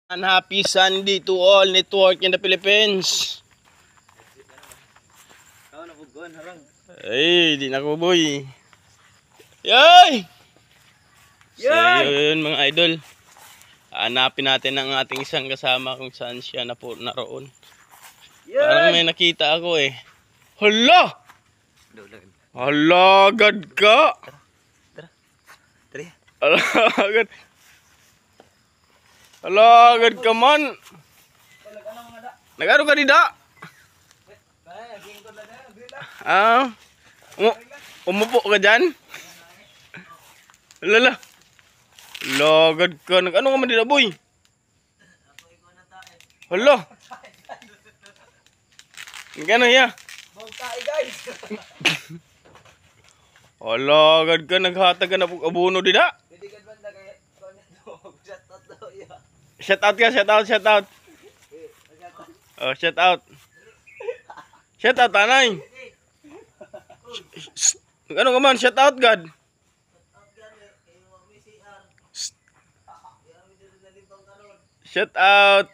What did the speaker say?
And happy Sunday to all network in the Philippines. Ay, di na ko boy. Yay! So yun mga idol. Hanapin natin ang ating isang kasama kung saan siya naroon. Parang may nakita ako eh. Hala! Hala, agad ka! Hala, agad. Hala, agad ka man. Nagano ka dida? Ah, umupo ka dyan? Lala. Hala, agad ka. Nagano ka man dida boy? Hala. Nagano ya? Guys. Hala, agad ka. Naghatag ka na abono dida? Shout out ka, shout out, shout out. Oh, shout out. Shout out, tanay. Ano ka man, shout out, God. Shout out.